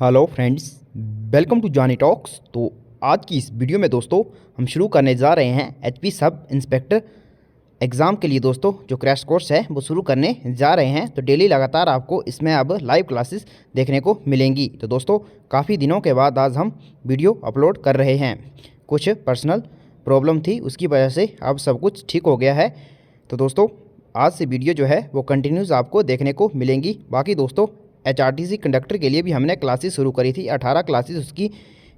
Hello friends, welcome to Johnny Talks. तो आज की इस वीडियो में दोस्तों हम शुरू करने जा रहे हैं एचपी सब इंस्पेक्टर एग्ज़ाम के लिए दोस्तों जो क्रैश कोर्स है वो शुरू करने जा रहे हैं। तो डेली लगातार आपको इसमें अब लाइव क्लासेस देखने को मिलेंगी। तो दोस्तों काफ़ी दिनों के बाद आज हम वीडियो अपलोड कर रहे हैं। कुछ पर्सनल प्रॉब्लम थी, उसकी वजह से अब सब कुछ ठीक हो गया है। तो दोस्तों आज से वीडियो जो है वो कंटिन्यूस आपको देखने को मिलेंगी। बाकी दोस्तों एचआरटीसी कंडक्टर के लिए भी हमने क्लासेस शुरू करी थी, 18 क्लासेस उसकी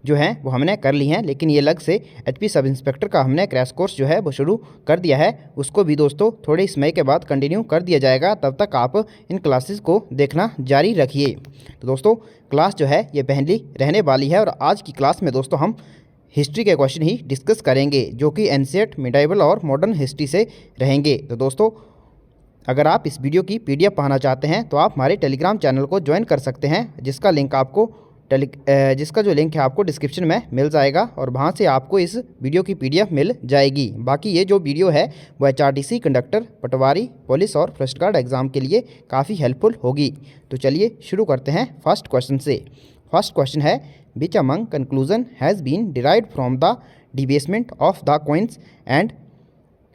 जो हैं वो हमने कर ली हैं। लेकिन ये अलग से एचपी सब इंस्पेक्टर का हमने क्रैश कोर्स जो है वो शुरू कर दिया है, उसको भी दोस्तों थोड़े समय के बाद कंटिन्यू कर दिया जाएगा। तब तक आप इन क्लासेस को देखना जारी रखिए। तो दोस्तों क्लास जो है ये पहली रहने वाली है और आज की क्लास में दोस्तों हम हिस्ट्री के क्वेश्चन ही डिस्कस करेंगे जो कि एंशिएंट, मिडाइवल और मॉडर्न हिस्ट्री से रहेंगे। तो दोस्तों अगर आप इस वीडियो की पीडीएफ पाना चाहते हैं तो आप हमारे टेलीग्राम चैनल को ज्वाइन कर सकते हैं, जिसका लिंक आपको डिस्क्रिप्शन में मिल जाएगा और वहां से आपको इस वीडियो की पीडीएफ मिल जाएगी। बाकी ये जो वीडियो है वो एचआरटीसी कंडक्टर, पटवारी, पुलिस और फॉरेस्ट गार्ड एग्जाम के लिए काफ़ी हेल्पफुल होगी। तो चलिए शुरू करते हैं फर्स्ट क्वेश्चन से। फर्स्ट क्वेश्चन है, which among conclusion has been derived from the debasement of the coins and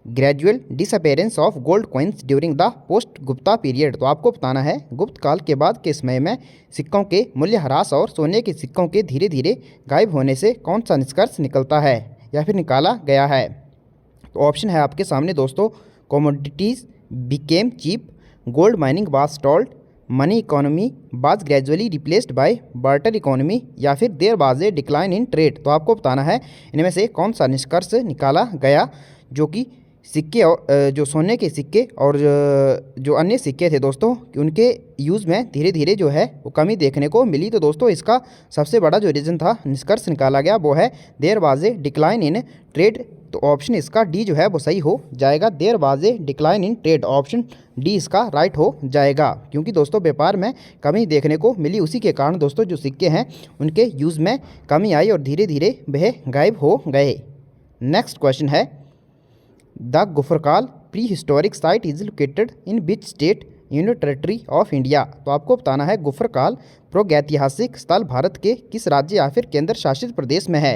gradual disappearance of gold coins during the post Gupta period. तो आपको बताना है गुप्त काल के बाद के समय में सिक्कों के मूल्य ह्रास और सोने के सिक्कों के धीरे धीरे गायब होने से कौन सा निष्कर्ष निकलता है या फिर निकाला गया है। तो ऑप्शन है आपके सामने दोस्तों, commodities became cheap, gold mining was stalled, money economy was gradually replaced by barter economy, या फिर there was a decline in trade. तो आपको बताना है इनमें से कौन सा निष्कर्ष निकाला गया, जो कि सिक्के और जो सोने के सिक्के और जो अन्य सिक्के थे दोस्तों उनके यूज़ में धीरे धीरे जो है वो कमी देखने को मिली। तो दोस्तों इसका सबसे बड़ा जो रीज़न था, निष्कर्ष निकाला गया, वो है there was a decline in trade. तो ऑप्शन इसका डी जो है वो सही हो जाएगा। There was a decline in trade, option D इसका राइट हो जाएगा, क्योंकि दोस्तों व्यापार में कमी देखने को मिली। उसी के कारण दोस्तों जो सिक्के हैं उनके यूज़ में कमी आई और धीरे धीरे वह गायब हो गए। नेक्स्ट क्वेश्चन है, the Gufkral prehistoric site is located in which state union territory of India. तो आपको बताना है गुफरकाल प्रागैतिहासिक स्थल भारत के किस राज्य या फिर केंद्र शासित प्रदेश में है।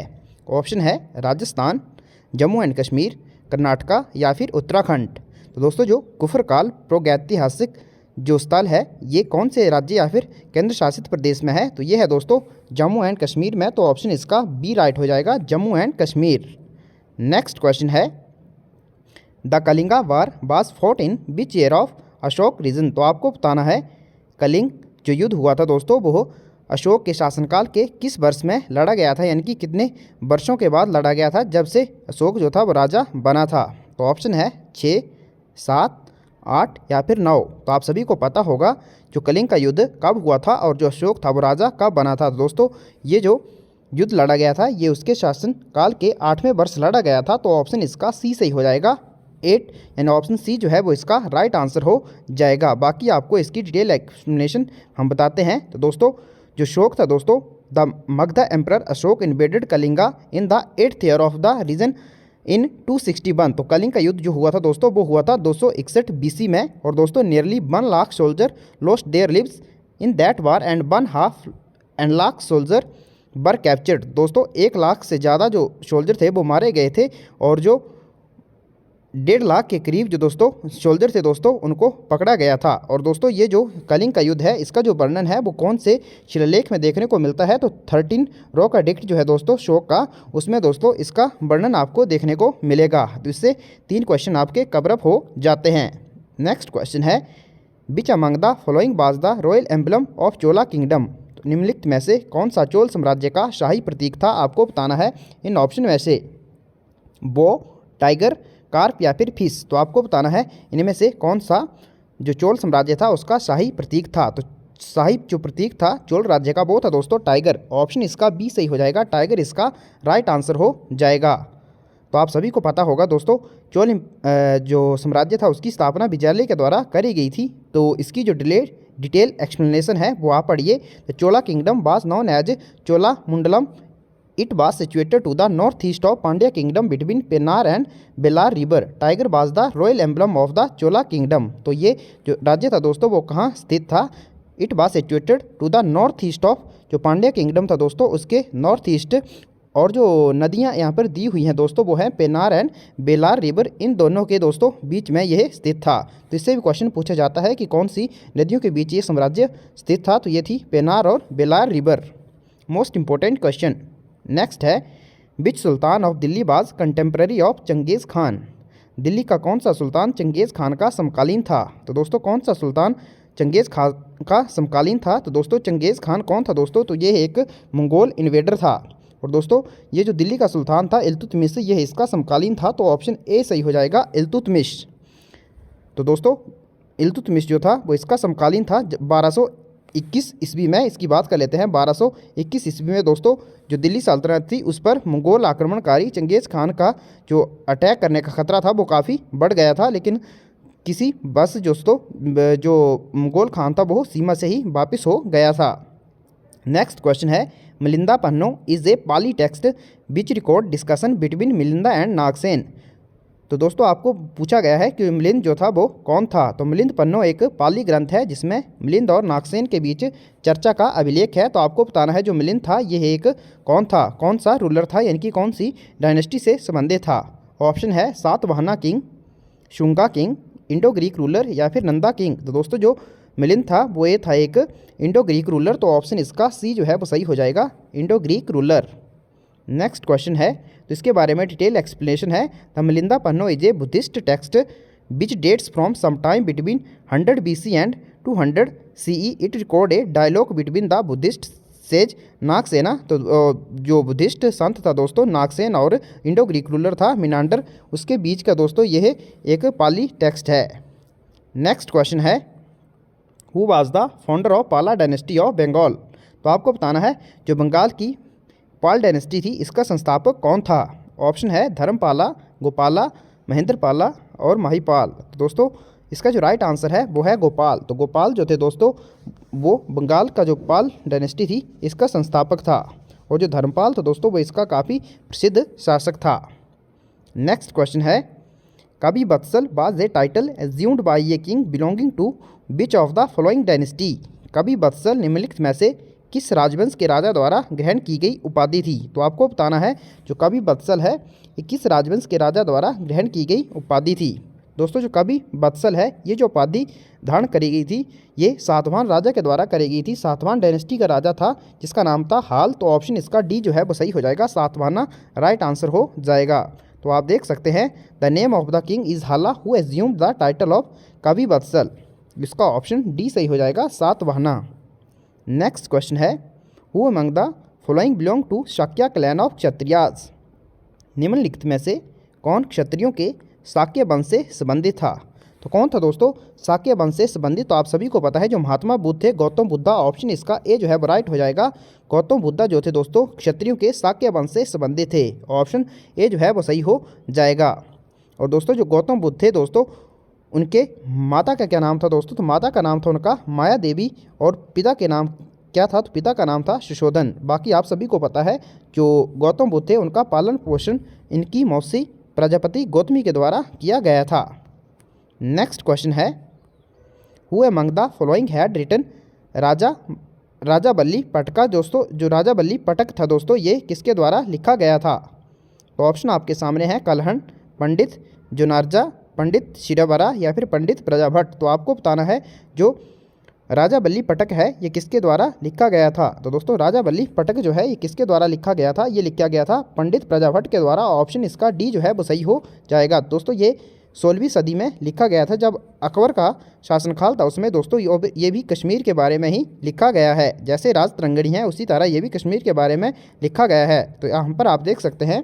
ऑप्शन है राजस्थान, जम्मू एंड कश्मीर, कर्नाटका या फिर उत्तराखंड। तो दोस्तों जो गुफरकाल प्रागैतिहासिक जो स्थल है ये कौन से राज्य या फिर केंद्र शासित प्रदेश में है, तो ये है दोस्तों जम्मू एंड कश्मीर में। तो ऑप्शन इसका बी राइट हो जाएगा, Jammu and Kashmir. Next question है, the Kalinga war was fought in which year of Ashoka reign. तो आपको बताना है कलिंग जो युद्ध हुआ था दोस्तों वो अशोक के शासनकाल के किस वर्ष में लड़ा गया था, यानी कि कितने वर्षों के बाद लड़ा गया था जब से अशोक जो था वो राजा बना था। तो ऑप्शन है 6, 7, 8 या फिर 9। तो आप सभी को पता होगा जो कलिंग का युद्ध कब हुआ था और जो अशोक था वो राजा कब बना था। तो दोस्तों ये जो युद्ध लड़ा गया था ये उसके शासनकाल के 8वें वर्ष लड़ा गया था। तो ऑप्शन इसका सी सही हो जाएगा, 8, यानी ऑप्शन सी जो है वो इसका राइट आंसर हो जाएगा। बाकी आपको इसकी डिटेल एक्सप्लेनेशन हम बताते हैं। तो दोस्तों जो अशोक था दोस्तों, the Magadha emperor Ashoka invaded Kalinga in the 8th year of the reign in 261। तो कलिंग का युद्ध जो हुआ था दोस्तों वो हुआ था 261 BC में। और दोस्तों nearly 1 lakh soldier lost their lives in that war and 1.5 lakh soldier were captured. दोस्तों 1 लाख से ज़्यादा जो सोल्जर थे वो मारे गए थे और जो 1.5 लाख के करीब जो दोस्तों सोल्जर थे दोस्तों उनको पकड़ा गया था। और दोस्तों ये जो कलिंग का युद्ध है इसका जो वर्णन है वो कौन से शिलालेख में देखने को मिलता है, तो 13 रॉक एडिक्ट जो है दोस्तों अशोक का, उसमें दोस्तों इसका वर्णन आपको देखने को मिलेगा। तो इससे 3 क्वेश्चन आपके कवर अप हो जाते हैं। नेक्स्ट क्वेश्चन है, which among the following was the royal emblem of Chola kingdom. तो निम्नलिखित में से कौन सा चोल साम्राज्य का शाही प्रतीक था। आपको बताना है इन ऑप्शन में से बो, टाइगर, कार्प या फिर फिश। तो आपको बताना है इनमें से कौन सा जो चोल साम्राज्य था उसका शाही प्रतीक था। तो शाही जो प्रतीक था चोल राज्य का वो था दोस्तों टाइगर। ऑप्शन इसका बी सही हो जाएगा, टाइगर इसका राइट आंसर हो जाएगा। तो आप सभी को पता होगा दोस्तों चोल जो साम्राज्य था उसकी स्थापना विजयालय के द्वारा करी गई थी। तो इसकी जो डिटेल एक्सप्लेनेशन है वो आप पढ़िए। तो Chola kingdom was known as Chola Mandalam, it was situated to the north east of Pandya kingdom between Pennar and Vellar river. Tiger was the royal emblem of the Chola kingdom. तो ये जो राज्य था दोस्तों वो कहाँ स्थित था, it was situated to the north east of जो पांड्या किंगडम था दोस्तों उसके नॉर्थ ईस्ट, और जो नदियां यहाँ पर दी हुई हैं दोस्तों वो है पेनार एंड बेलार रिवर, इन दोनों के दोस्तों बीच में यह स्थित था। तो इससे भी क्वेश्चन पूछा जाता है कि कौन सी नदियों के बीच ये साम्राज्य स्थित था, तो ये थी पेनार और Vellar river. Most important question next है, which sultan of Delhi was contemporary of Genghis Khan. Delhi का कौन सा सुल्तान चंगेज़ खान का समकालीन था। तो दोस्तों कौन सा सुल्तान चंगेज़ खान का समकालीन था, तो दोस्तों चंगेज़ खान कौन था दोस्तों, तो ये एक मंगोल इन्वेडर था। और दोस्तों ये जो दिल्ली का सुल्तान था इल्तुतमिश, यह इसका समकालीन था, तो ऑप्शन ए सही हो जाएगा इल्तुतमिश। तो दोस्तों इल्तुतमिश जो था वो इसका समकालीन था। 1221 ईस्वी में इसकी बात कर लेते हैं। 1221 ईस्वी में दोस्तों जो दिल्ली सल्तनत थी उस पर मंगोल आक्रमणकारी चंगेज़ खान का जो अटैक करने का खतरा था वो काफ़ी बढ़ गया था, लेकिन किसी बस दोस्तों जो मंगोल खान था वो सीमा से ही वापस हो गया था। नेक्स्ट क्वेश्चन है, Milinda Panha is a Pali text which record discussion between Milinda and Nagasena. तो दोस्तों आपको पूछा गया है कि मिलिंद जो था वो कौन था। तो मिलिंद पन्नो एक पाली ग्रंथ है जिसमें मिलिंद और नागसेन के बीच चर्चा का अभिलेख है। तो आपको बताना है जो मिलिंद था यह एक कौन था, कौन सा रूलर था, यानी कि कौन सी डायनेस्टी से संबंधित था। ऑप्शन है Satavahana king, Shunga king, Indo Greek ruler या फिर नंदा किंग। तो दोस्तों जो मिलिंद था वो ये था एक इंडो ग्रीक रूलर, तो ऑप्शन इसका सी जो है वो सही हो जाएगा, Indo Greek ruler. Next question है, तो इसके बारे में डिटेल एक्सप्लेनेशन है। The Milinda Panha is a Buddhist text which dates from some time between 100 BC and 200 CE। It record a dialogue between the Buddhist sage Nagasena. तो जो बुद्धिस्ट संत था दोस्तों नागसेन और इंडो ग्रीक रूलर था मिनांडर, उसके बीच का दोस्तों यह एक पाली टेक्स्ट है। नेक्स्ट क्वेश्चन है, who was the founder of पाला डायनेस्टी ऑफ बंगाल। तो आपको बताना है जो बंगाल की पाल डायनेस्टी थी इसका संस्थापक कौन था। ऑप्शन है धर्मपाला, गोपाला, महेंद्रपाला और महिपाल। तो दोस्तों इसका जो राइट आंसर है वो है गोपाल। तो गोपाल जो थे दोस्तों वो बंगाल का जो पाल डायनेस्टी थी इसका संस्थापक था, और जो धर्मपाल था दोस्तों वो इसका काफ़ी प्रसिद्ध शासक था। नेक्स्ट क्वेश्चन है, Kavi Vatsal was a title assumed by a king belonging to which of the following dynasty. Kavi Vatsal निम्नलिखित में से किस राजवंश के राजा द्वारा ग्रहण की गई उपाधि थी। तो आपको बताना है जो कबी बत्सल है ये किस राजवंश के राजा द्वारा ग्रहण की गई उपाधि थी। दोस्तों जो कबी बत्सल है ये जो उपाधि धारण करी गई थी ये सातवाहन राजा के द्वारा करी गई थी। सातवाहन डायनेस्टी का राजा था जिसका नाम था हाल। तो ऑप्शन इसका डी जो है वो सही हो जाएगा, सातवाहना राइट आंसर हो जाएगा। तो आप देख सकते हैं the name of the king is Hala who assumed the title of Kavi Vatsala. इसका ऑप्शन डी सही हो जाएगा, सातवाहना। नेक्स्ट क्वेश्चन है, who among the following belong to Shakya clan of Kshatriyas. निम्नलिखित में से कौन क्षत्रियों के शाक्य वंश से संबंधित था। तो कौन था दोस्तों शाक्य वंश से संबंधित। तो आप सभी को पता है जो महात्मा बुद्ध थे गौतम बुद्धा। ऑप्शन इसका ए जो है वो राइट हो जाएगा। गौतम बुद्धा जो थे दोस्तों क्षत्रियों के शाक्य वंश से संबंधित थे। ऑप्शन ए जो है वो सही हो जाएगा। और दोस्तों जो गौतम बुद्ध थे दोस्तों उनके माता का क्या नाम था दोस्तों। तो माता का नाम था उनका माया देवी, और पिता के नाम क्या था, तो पिता का नाम था सुशोधन। बाकी आप सभी को पता है जो गौतम बुद्ध थे उनका पालन पोषण इनकी मौसी प्रजापति गौतमी के द्वारा किया गया था। नेक्स्ट क्वेश्चन है, who among the following had written Rajavali Pataka. दोस्तों जो राजा बल्ली पटक था दोस्तों ये किसके द्वारा लिखा गया था। तो ऑप्शन आपके सामने है कलहन, पंडित जुनारजा, पंडित शिरावरा या फिर पंडित प्रजाभट्ट। तो आपको बताना है जो राजा बल्ली पटक है ये किसके द्वारा लिखा गया था। तो दोस्तों राजा बल्ली पटक जो है ये किसके द्वारा लिखा गया था, ये लिखा गया था पंडित प्रजाभट्ट के द्वारा। ऑप्शन इसका डी जो है वो सही हो जाएगा। दोस्तों ये 16वीं सदी में लिखा गया था जब अकबर का शासनकाल था, उसमें दोस्तों ये भी कश्मीर के बारे में ही लिखा गया है। जैसे राज तरंगणी है उसी तरह ये भी कश्मीर के बारे में लिखा गया है। तो यहाँ पर आप देख सकते हैं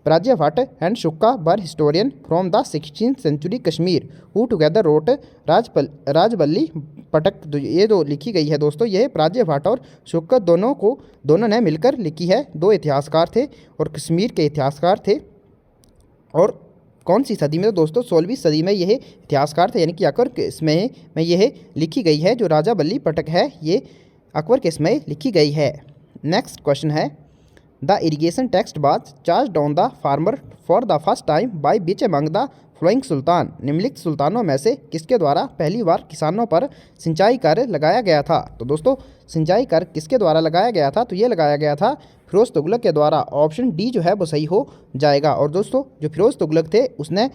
Prajyabhatta and Shuka were historian from the 16th century Kashmir who together wrote Rajavali Pataka. ये जो लिखी गई है दोस्तों ये प्राज्यभट्ट और शुक्का दोनों ने मिलकर लिखी है। दो इतिहासकार थे और कश्मीर के इतिहासकार थे। और कौन सी सदी में, तो दोस्तों 16वीं सदी में यह इतिहासकार थे, यानी कि अकबर के समय में यह लिखी गई है। जो राजा बल्ली पटक है ये अकबर के समय लिखी गई है। नेक्स्ट क्वेश्चन है, the irrigation text was charge on the farmer for the first time by which among the following sultan. निम्नलिखित सुल्तानों में से किसके द्वारा पहली बार किसानों पर सिंचाई कार्य लगाया गया था। तो दोस्तों सिंचाई कर किसके द्वारा लगाया गया था? तो ये लगाया गया था फिरोज तुगलक के द्वारा। ऑप्शन डी जो है वो सही हो जाएगा। और दोस्तों जो फिरोज तुगलक थे उसने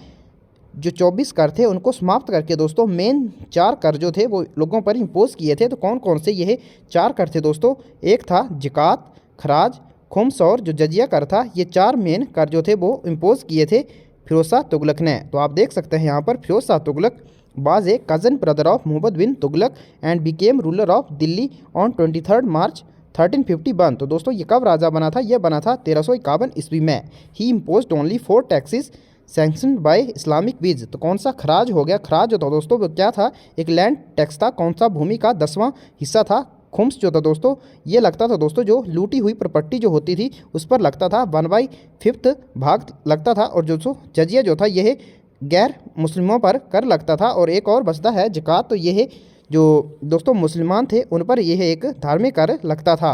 जो 24 कर थे उनको समाप्त करके दोस्तों मेन 4 कर जो थे वो लोगों पर इम्पोज किए थे। तो कौन कौन से यह 4 कर थे दोस्तों? एक था ज़कात, खराज, खुम्स और जो जजिया कर था। ये 4 मेन कर जो थे वो इम्पोज किए थे फिरोज शाह तुगलक ने। तो आप देख सकते हैं यहाँ पर Firoz Shah Tughlaq was a cousin brother of Muhammad bin Tughlaq and became ruler of Delhi on 23 March 1351। तो दोस्तों ये कब राजा बना था? यह बना था 1351 ईस्वी में। He impose only 4 taxes sanction by Islamic बीज। तो कौन सा खराज हो गया? खराज जो था दोस्तों वो क्या था? एक लैंड टैक्स था। कौन सा? भूमि का 10वां हिस्सा था। खुम्स जो था दोस्तों ये लगता था दोस्तों जो लूटी हुई प्रॉपर्टी जो होती थी उस पर लगता था। 1/5 भाग लगता था। और जो जजिया जो था यह गैर मुस्लिमों पर कर लगता था। और एक और बचता है ज़कात। तो यह जो दोस्तों मुसलमान थे उन पर यह एक धार्मिक कर लगता था।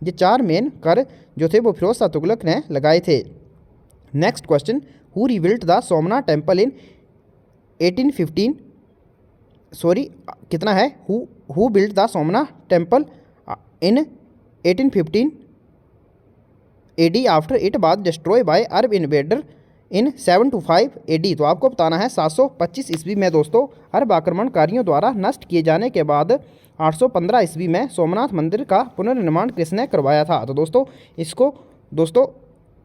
ये 4 मेन कर जो थे वो फिरोज शाह तुगलक ने लगाए थे। Next question, who rebuilt the Somnath temple in 1815? Sorry कितना है? Who built the Somnath temple in 1815 AD after it was destroy by Arab invader in 725 AD। तो आपको बताना है 725 ईस्वी में दोस्तों अरब आक्रमणकारियों द्वारा नष्ट किए जाने के बाद 815 ईस्वी में सोमनाथ मंदिर का पुनर्निर्माण किसने करवाया था? तो दोस्तों इसको दोस्तों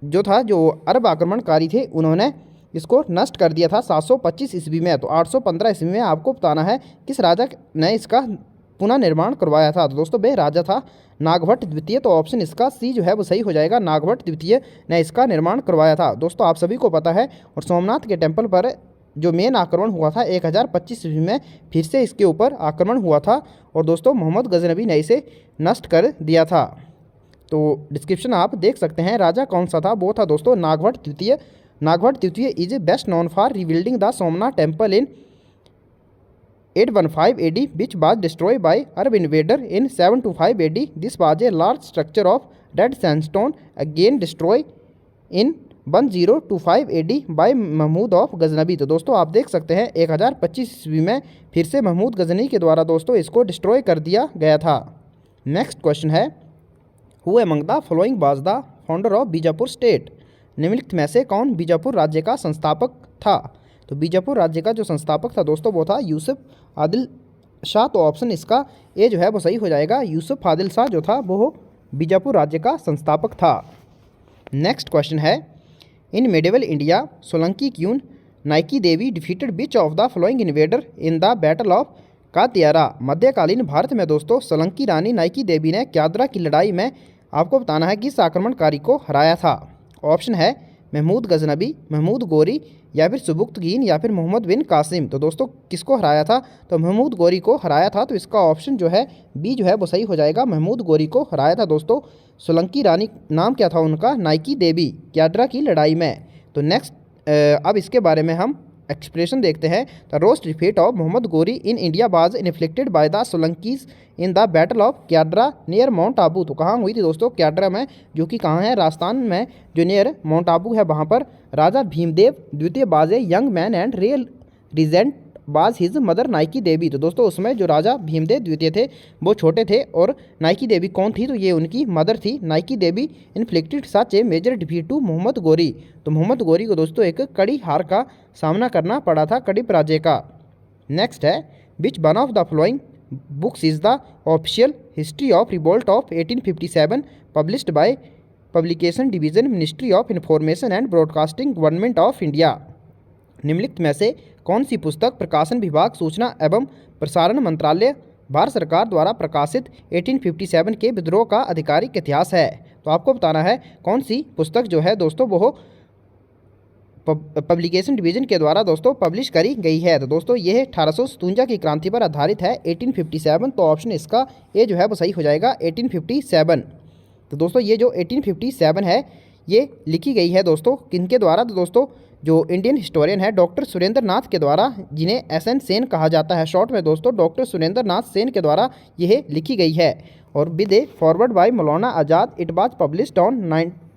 जो था जो अरब आक्रमणकारी थे उन्होंने इसको नष्ट कर दिया था 725 ईस्वी में। तो 815 ईस्वी में आपको बताना है किस राजा ने इसका पुनः निर्माण करवाया था? तो दोस्तों वह राजा था नागभट्ट द्वितीय। तो ऑप्शन इसका सी जो है वो सही हो जाएगा। नागभट्ट द्वितीय ने इसका निर्माण करवाया था। दोस्तों आप सभी को पता है। और सोमनाथ के टेम्पल पर जो मेन आक्रमण हुआ था 1025 ईस्वी में फिर से इसके ऊपर आक्रमण हुआ था। और दोस्तों मोहम्मद गजनबी ने इसे नष्ट कर दिया था। तो डिस्क्रिप्शन आप देख सकते हैं राजा कौन सा था? वो था दोस्तों नागभट्ट द्वितीय। नागभट्ट द्वितीय is best known for rebuilding the Somnath temple in 815 AD which was destroyed by Arab invader in 725 AD. This was a large structure of red sandstone again destroyed in 1025 AD by Mahmud of Ghaznavi. तो दोस्तों आप देख सकते हैं 1025 ईस्वी में फिर से महमूद गजनी के द्वारा दोस्तों इसको डिस्ट्रॉय कर दिया गया था। नेक्स्ट क्वेश्चन है, who among the following was the founder of Bijapur state? निम्नलिखित में से कौन बीजापुर राज्य का संस्थापक था? तो बीजापुर राज्य का जो संस्थापक था दोस्तों वो था यूसुफ आदिल शाह। तो ऑप्शन इसका ए जो है वो सही हो जाएगा। यूसुफ आदिल शाह जो था वो बीजापुर राज्य का संस्थापक था। नेक्स्ट क्वेश्चन है, in medieval India Solanki queen Naiki Devi defeated which of the following invader in the battle of Kayadara? मध्यकालीन भारत में दोस्तों सोलंकी रानी नाइकी देवी ने क्यादरा की लड़ाई में आपको बताना है किस आक्रमणकारी को हराया था? ऑप्शन है महमूद गजनबी, महमूद गोरी या फिर सुबुक्तगीन या फिर मोहम्मद बिन कासिम। तो दोस्तों किसको हराया था? तो महमूद गोरी को हराया था। तो इसका ऑप्शन जो है बी जो है वो सही हो जाएगा। महमूद गोरी को हराया था दोस्तों सोलंकी रानी, नाम क्या था उनका? नाइकी देवी, क्यादरा की लड़ाई में। तो नेक्स्ट अब इसके बारे में हम एक्सप्रेशन देखते हैं। The worst defeat of Muhammad Ghori in India was inflicted by the Solankis in the battle of Kayadara near Mount Abu. तो कहाँ हुई थी दोस्तों? क्यादरा में, जो कि कहाँ है? राजस्थान में, जो नियर माउंट आबू है वहाँ पर। राजा भीमदेव द्वितीय was a young man and real regent was his mother Naiki Devi. तो दोस्तों उसमें जो राजा भीमदेव द्वितीय थे वो छोटे थे और नाइकी देवी कौन थी? तो ये उनकी मदर थी। Naiki Devi inflicted such a major defeat to Muhammad Ghori. तो मोहम्मद गोरी को दोस्तों एक कड़ी हार का सामना करना पड़ा था, कड़ी पराजय का। नेक्स्ट है, which one of the following books is the official history of revolt of 1857 published by publication division ministry of information and broadcasting government of India? निम्नलिखित में से कौन सी पुस्तक प्रकाशन विभाग सूचना एवं प्रसारण मंत्रालय भारत सरकार द्वारा प्रकाशित 1857 के विद्रोह का आधिकारिक इतिहास है? तो आपको बताना है कौन सी पुस्तक जो है दोस्तों वो पब्लिकेशन डिवीजन के द्वारा दोस्तों पब्लिश करी गई है। तो दोस्तों यह 1857 की क्रांति पर आधारित है 1857। तो ऑप्शन इसका ए जो है वो सही हो जाएगा 1857। तो दोस्तों ये जो 1857 है ये लिखी गई है दोस्तों किनके द्वारा? तो दोस्तों जो इंडियन हिस्टोरियन है डॉक्टर सुरेंद्र नाथ के द्वारा, जिन्हें SN सेन कहा जाता है शॉर्ट में दोस्तों, डॉक्टर सुरेंद्र नाथ सेन के द्वारा यह लिखी गई है। और with A forward by Maulana Azad, it was published on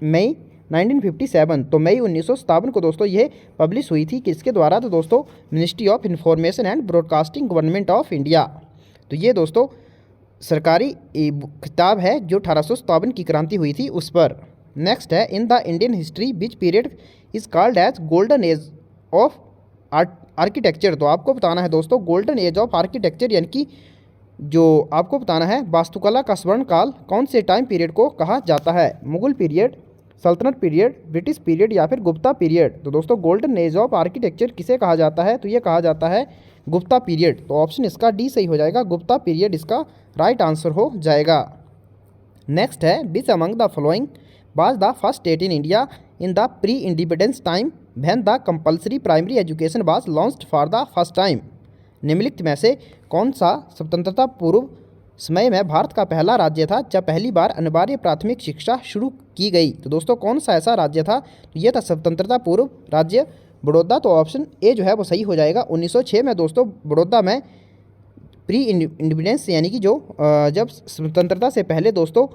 May 1957। तो मई 1957 को दोस्तों ये पब्लिश हुई थी किसके द्वारा? तो दोस्तों ministry of information and broadcasting government of India. तो ये दोस्तों सरकारी किताब है जो 1857 की क्रांति हुई थी उस पर। नेक्स्ट है, in the Indian history which period is called as golden age of architecture. तो आपको बताना है दोस्तों गोल्डन एज ऑफ आर्किटेक्चर यानी कि जो आपको बताना है वास्तुकला का स्वर्ण काल कौन से टाइम पीरियड को कहा जाता है, मुगल पीरियड, सल्तनत पीरियड, ब्रिटिश पीरियड या फिर गुप्ता पीरियड। तो दोस्तों गोल्डन एज ऑफ आर्किटेक्चर किसे कहा जाता है, तो ये कहा जाता है गुप्ता पीरियड। तो ऑप्शन इसका डी सही हो जाएगा, गुप्ता पीरियड इसका राइट आंसर हो जाएगा। नेक्स्ट है, which among the following was the first state in India in the pre independence time when the compulsory primary education was launched for the first time. निम्नलिखित में से कौन सा स्वतंत्रता पूर्व समय में भारत का पहला राज्य था जब पहली बार अनिवार्य प्राथमिक शिक्षा शुरू की गई। तो दोस्तों कौन सा ऐसा राज्य था, तो ये था स्वतंत्रता पूर्व राज्य बड़ौदा। तो ऑप्शन ए जो है वो सही हो जाएगा। 1906 में दोस्तों बड़ौदा में प्री इंडिपेंडेंस यानी कि जो जब स्वतंत्रता से पहले दोस्तों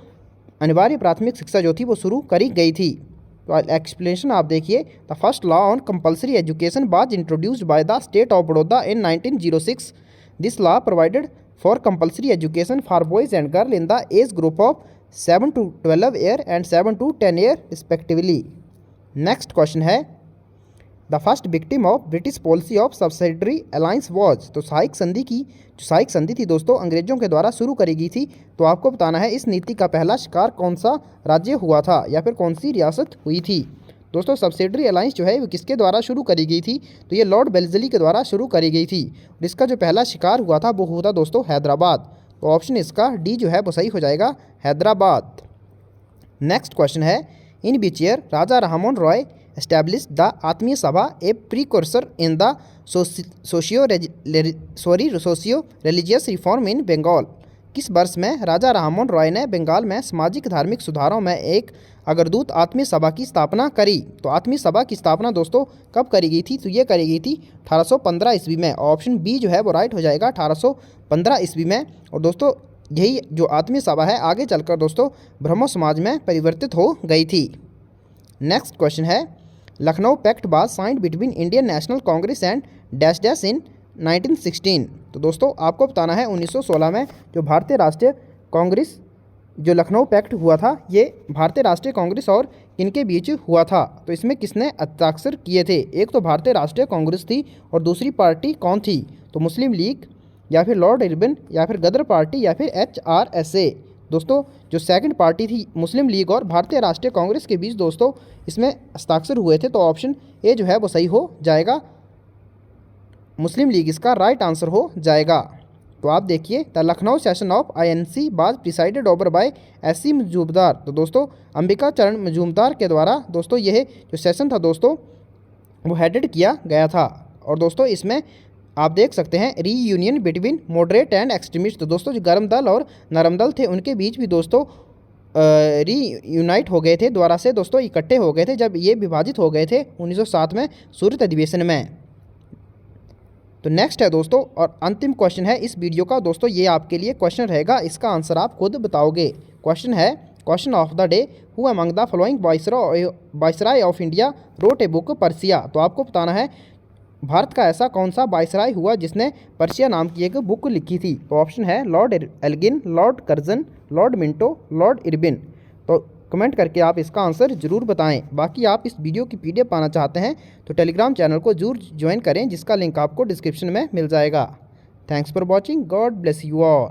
अनिवार्य प्राथमिक शिक्षा जो थी वो शुरू करी गई थी। तो एक्सप्लेनेशन आप देखिए, the first law on compulsory education was introduced by the state of Baroda in 1906। This law provided for compulsory education for boys and girl in the age group of 7 to 12 year and 7 to 10 year respectively. Next question है, the first victim of British policy of subsidiary alliance was. तो सहायक संधि की जो सहायक संधि थी दोस्तों अंग्रेजों के द्वारा शुरू करी गई थी। तो आपको बताना है इस नीति का पहला शिकार कौन सा राज्य हुआ था या फिर कौन सी रियासत हुई थी। दोस्तों सब्सिडरी अलायंस जो है वो किसके द्वारा शुरू करी गई थी, तो ये लॉर्ड वेल्लेस्ली के द्वारा शुरू करी गई थी। और इसका जो पहला शिकार हुआ था वो हुआ था दोस्तों हैदराबाद। तो ऑप्शन इसका डी जो है वो सही हो जाएगा, हैदराबाद। नेक्स्ट क्वेश्चन है, in which year Raja Rammohan Roy established the Atmiya Sabha a precursor in the socio religious reform in Bengal. किस वर्ष में राजा राममोहन रॉय ने बंगाल में सामाजिक धार्मिक सुधारों में एक अग्रदूत आत्मीय सभा की स्थापना करी। तो आत्मीय सभा की स्थापना दोस्तों कब करी गई थी, तो ये करी गई थी 1815 ईस्वी में। ऑप्शन बी जो है वो राइट हो जाएगा, 1815 ईस्वी में। और दोस्तों यही जो आत्मीय सभा है आगे चलकर दोस्तों ब्रह्मो समाज में परिवर्तित हो गई थी। नेक्स्ट क्वेश्चन है, Lucknow pact was signed between Indian National Congress and dash dash in 1916। तो दोस्तों आपको बताना है 1916 में जो भारतीय राष्ट्रीय कांग्रेस जो लखनऊ पैक्ट हुआ था ये भारतीय राष्ट्रीय कांग्रेस और किनके बीच हुआ था। तो इसमें किसने हस्ताक्षर किए थे, एक तो भारतीय राष्ट्रीय कांग्रेस थी और दूसरी पार्टी कौन थी, तो मुस्लिम लीग या फिर लॉर्ड इरविन या फिर गदर पार्टी या फिर HRSA। दोस्तों जो सेकंड पार्टी थी मुस्लिम लीग और भारतीय राष्ट्रीय कांग्रेस के बीच दोस्तों इसमें हस्ताक्षर हुए थे। तो ऑप्शन ए जो है वो सही हो जाएगा, मुस्लिम लीग इसका राइट आंसर हो जाएगा। तो आप देखिए, the Lucknow session of INC was presided over by SC Majumdar. तो दोस्तों अंबिका चरण मजूमदार के द्वारा दोस्तों यह जो सेशन था दोस्तों वो हेडेड किया गया था। और दोस्तों इसमें आप देख सकते हैं reunion between moderate and extremist. तो दोस्तों जो गर्म दल और नरम दल थे उनके बीच भी दोस्तों रीयूनाइट हो गए थे, द्वारा से दोस्तों इकट्ठे हो गए थे जब ये विभाजित हो गए थे 1907 में सूरत अधिवेशन में। तो नेक्स्ट है दोस्तों और अंतिम क्वेश्चन है इस वीडियो का दोस्तों, ये आपके लिए क्वेश्चन रहेगा, इसका आंसर आप खुद बताओगे। क्वेश्चन है, question of the day, who among the following viceroy of India wrote a book Persia. तो आपको बताना है भारत का ऐसा कौन सा वाइसराय हुआ जिसने पर्सिया नाम की एक बुक लिखी थी। तो ऑप्शन है Lord Elgin, Lord Curzon, Lord Minto, Lord Irwin. तो कमेंट करके आप इसका आंसर ज़रूर बताएं। बाकी आप इस वीडियो की PDF पाना चाहते हैं तो टेलीग्राम चैनल को जरूर ज्वाइन करें जिसका लिंक आपको डिस्क्रिप्शन में मिल जाएगा। Thanks for watching, God bless you all.